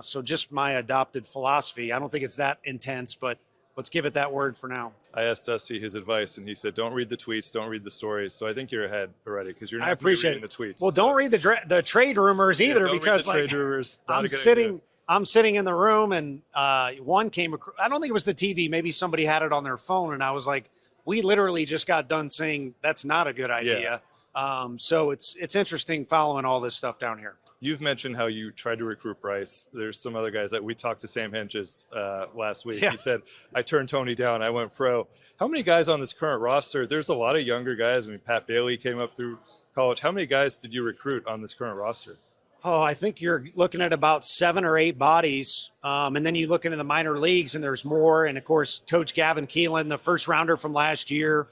D: So just my adopted philosophy. I don't think it's that intense, but let's give it that word for now.
C: I asked Dusty his advice, and he said, don't read the tweets, don't read the stories. So I think you're ahead already because you're not reading the tweets.
D: Well, don't read the trade rumors either, because
C: trade rumors.
D: I'm sitting in the room, and one came across. I don't think it was the TV. Maybe somebody had it on their phone, and I was like, we literally just got done saying that's not a good idea. Yeah. So it's interesting following all this stuff down here.
C: You've mentioned how you tried to recruit Bryce. There's some other guys that we talked to Sam Henches last week. Yeah. He said, I turned Tony down. I went pro. How many guys on this current roster? There's a lot of younger guys. I mean, Pat Bailey came up through college. How many guys did you recruit on this current roster?
D: Oh, I think you're looking at about 7 or 8 bodies. And then you look into the minor leagues, and there's more. And, of course, Coach Gavin Keelan, the first rounder from last year.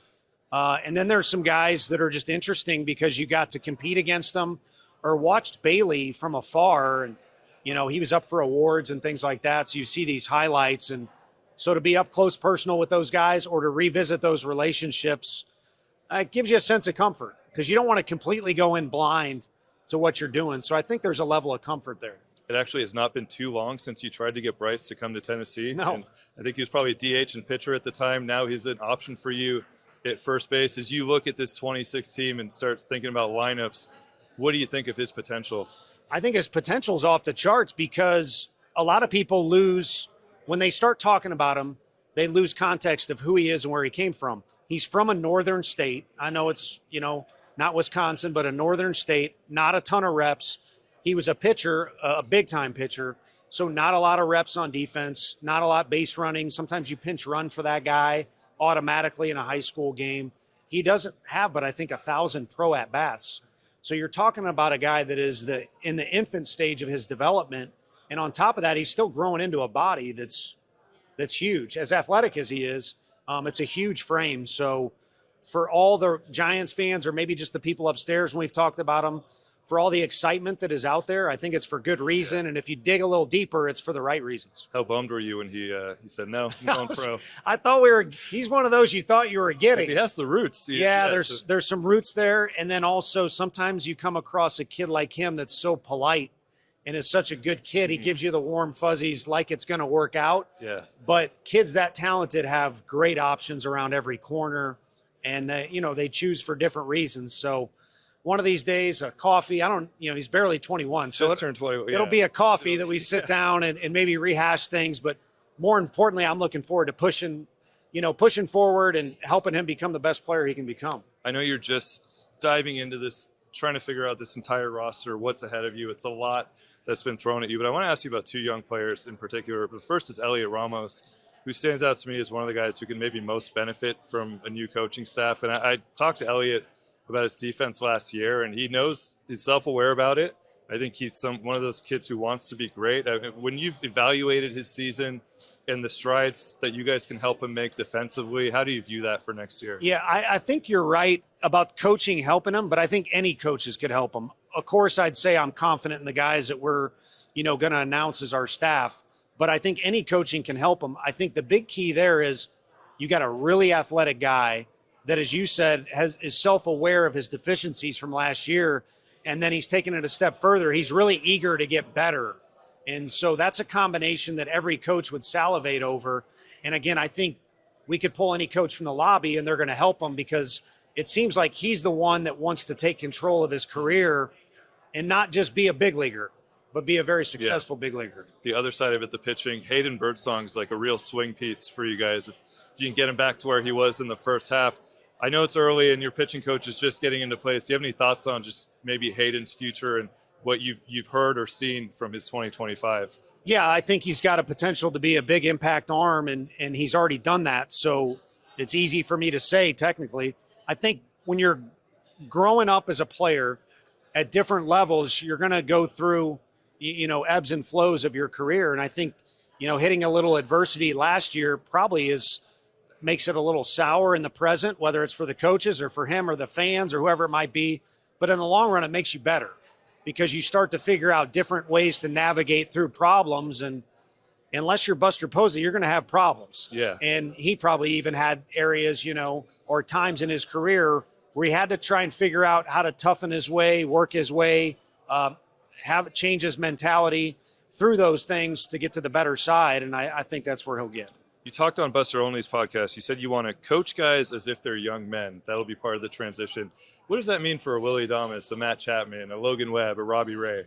D: And then there's some guys that are just interesting because you got to compete against them or watched Bailey from afar. And, he was up for awards and things like that. So you see these highlights. And so to be up close personal with those guys or to revisit those relationships, it gives you a sense of comfort because you don't want to completely go in blind to what you're doing. So I think there's a level of comfort there.
C: It actually has not been too long since you tried to get Bryce to come to Tennessee.
D: No.
C: And I think he was probably a DH and pitcher at the time. Now he's an option for you at first base. As you look at this 26 team and start thinking about lineups, what do you think of his potential?
D: I think his potential is off the charts because a lot of people lose, when they start talking about him, they lose context of who he is and where he came from. He's from a northern state. I know it's, not Wisconsin, but a northern state, not a ton of reps. He was a pitcher, a big-time pitcher, so not a lot of reps on defense, not a lot base running. Sometimes you pinch run for that guy automatically in a high school game. he doesn't have, but I think 1,000 pro at bats. So you're talking about a guy that is in the infant stage of his development. And on top of that, he's still growing into a body that's huge. As athletic as he is, it's a huge frame. So for all the Giants fans, or maybe just the people upstairs when we've talked about him, for all the excitement that is out there, I think it's for good reason. Yeah. And if you dig a little deeper, it's for the right reasons.
C: How bummed were you when he said, no, I'm going pro?
D: I thought he's one of those you thought you were getting.
C: He has the roots.
D: There's some roots there. And then also sometimes you come across a kid like him that's so polite and is such a good kid. He gives you the warm fuzzies like it's going to work out.
C: Yeah.
D: But kids that talented have great options around every corner. And, they choose for different reasons. So one of these days, a coffee, he's barely 21. So
C: Just turned 21,
D: it'll be a coffee that we sit down and maybe rehash things. But more importantly, I'm looking forward to pushing forward and helping him become the best player he can become.
C: I know you're just diving into this, trying to figure out this entire roster, what's ahead of you. It's a lot that's been thrown at you. But I want to ask you about two young players in particular. The first is Elliot Ramos, who stands out to me as one of the guys who can maybe most benefit from a new coaching staff. And I talked to Elliot about his defense last year, and he knows, he's self-aware about it. I think he's one of those kids who wants to be great. When you've evaluated his season and the strides that you guys can help him make defensively, how do you view that for next year?
D: Yeah, I think you're right about coaching helping him, but I think any coaches could help him. Of course, I'd say I'm confident in the guys that we're, going to announce as our staff, but I think any coaching can help him. I think the big key there is you got a really athletic guy that, as you said, is self-aware of his deficiencies from last year, and then he's taken it a step further. He's really eager to get better. And so that's a combination that every coach would salivate over. And again, I think we could pull any coach from the lobby and they're going to help him, because it seems like he's the one that wants to take control of his career and not just be a big leaguer, but be a very successful big leaguer.
C: The other side of it, the pitching, Hayden Birdsong is like a real swing piece for you guys. If you can get him back to where he was in the first half. I know it's early and your pitching coach is just getting into place. Do you have any thoughts on just maybe Hayden's future and what you've heard or seen from his 2025?
D: Yeah, I think he's got a potential to be a big impact arm, and he's already done that. So it's easy for me to say technically. I think when you're growing up as a player at different levels, you're going to go through, ebbs and flows of your career. And I think, hitting a little adversity last year probably makes it a little sour in the present, whether it's for the coaches or for him or the fans or whoever it might be. But in the long run, it makes you better, because you start to figure out different ways to navigate through problems. And unless you're Buster Posey, you're going to have problems.
C: Yeah.
D: And he probably even had areas, or times in his career where he had to try and figure out how to toughen his way, work his way, change his mentality through those things to get to the better side. And I think that's where he'll get.
C: You talked on Buster Olney's podcast. You said you want to coach guys as if they're young men. That'll be part of the transition. What does that mean for a Willie Adames, a Matt Chapman, a Logan Webb, a Robbie Ray?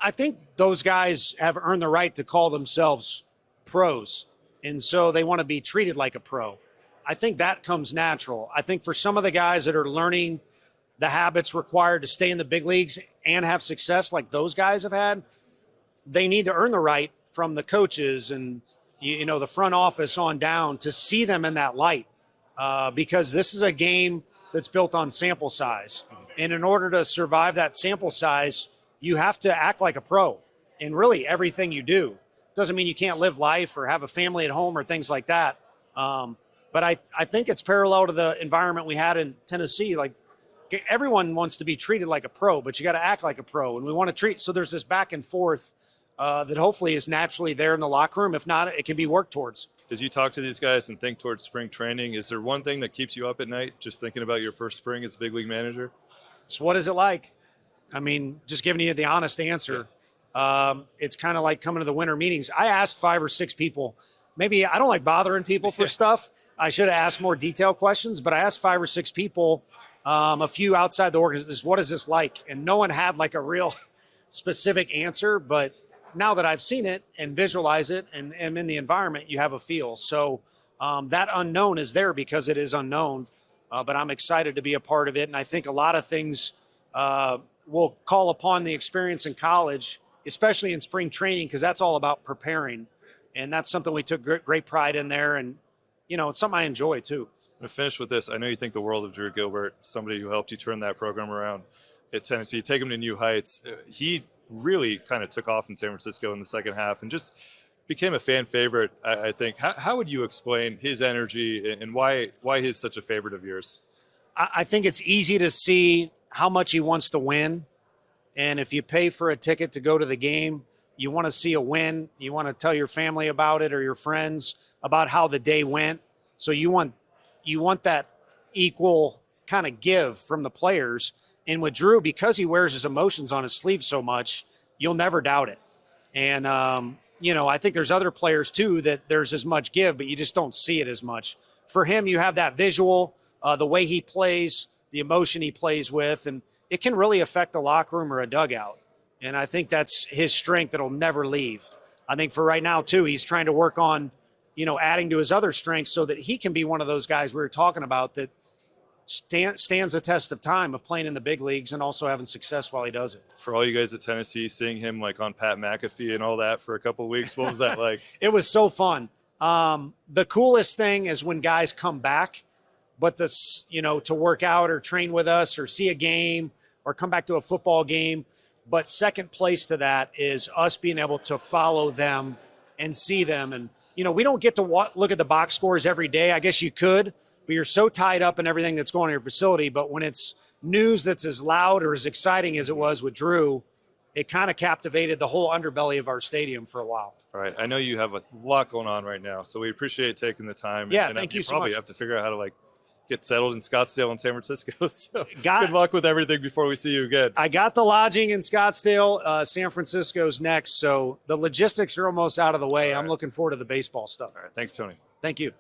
D: I think those guys have earned the right to call themselves pros, and so they want to be treated like a pro. I think that comes natural. I think for some of the guys that are learning the habits required to stay in the big leagues and have success like those guys have had, they need to earn the right from the coaches and the front office on down to see them in that light, because this is a game that's built on sample size. And in order to survive that sample size, you have to act like a pro in really everything you do. Doesn't mean you can't live life or have a family at home or things like that. But I think it's parallel to the environment we had in Tennessee. Like, everyone wants to be treated like a pro, but you got to act like a pro. And we want to treat, so there's this back and forth that hopefully is naturally there in the locker room. If not, it can be worked towards.
C: As you talk to these guys and think towards spring training, is there one thing that keeps you up at night just thinking about your first spring as a big league manager?
D: So what is it like? I mean, just giving you the honest answer. It's kind of like coming to the winter meetings. I asked 5 or 6 people. Maybe I don't like bothering people for stuff. I should have asked more detailed questions, but I asked 5 or 6 people, a few outside the organization, what is this like? And no one had like a real specific answer, but now that I've seen it and visualize it and am in the environment, you have a feel. So that unknown is there because it is unknown, but I'm excited to be a part of it. And I think a lot of things will call upon the experience in college, especially in spring training, because that's all about preparing. And that's something we took great pride in there. And, it's something I enjoy too.
C: to finish with this. I know you think the world of Drew Gilbert, somebody who helped you turn that program around at Tennessee, take him to new heights. He really kind of took off in San Francisco in the second half and just became a fan favorite, I think. How would you explain his energy and why he's such a favorite of yours?
D: I think it's easy to see how much he wants to win. And if you pay for a ticket to go to the game, you want to see a win. You want to tell your family about it or your friends about how the day went. So you want that equal kind of give from the players. And with Drew, because he wears his emotions on his sleeve so much, you'll never doubt it. And, I think there's other players too that there's as much give, but you just don't see it as much. For him, you have that visual, the way he plays, the emotion he plays with, and it can really affect a locker room or a dugout. And I think that's his strength that'll never leave. I think for right now too, he's trying to work on, adding to his other strengths so that he can be one of those guys we were talking about that stands the test of time of playing in the big leagues and also having success while he does it.
C: For all you guys at Tennessee, seeing him like on Pat McAfee and all that for a couple of weeks, what was that like?
D: It was so fun. The coolest thing is when guys come back, but this, to work out or train with us or see a game or come back to a football game. But second place to that is us being able to follow them and see them. And, we don't get to look at the box scores every day. I guess you could, but you're so tied up in everything that's going on in your facility. But when it's news that's as loud or as exciting as it was with Drew, it kind of captivated the whole underbelly of our stadium for a while.
C: All right. I know you have a lot going on right now, so we appreciate taking the time.
D: Yeah,
C: and
D: thank you so
C: probably
D: much.
C: have to figure out how to get settled in Scottsdale and San Francisco. So good luck with everything before we see you again.
D: I got the lodging in Scottsdale. San Francisco's next. So the logistics are almost out of the way.
C: All right.
D: I'm looking forward to the baseball stuff.
C: All right. Thanks, Tony.
D: Thank you.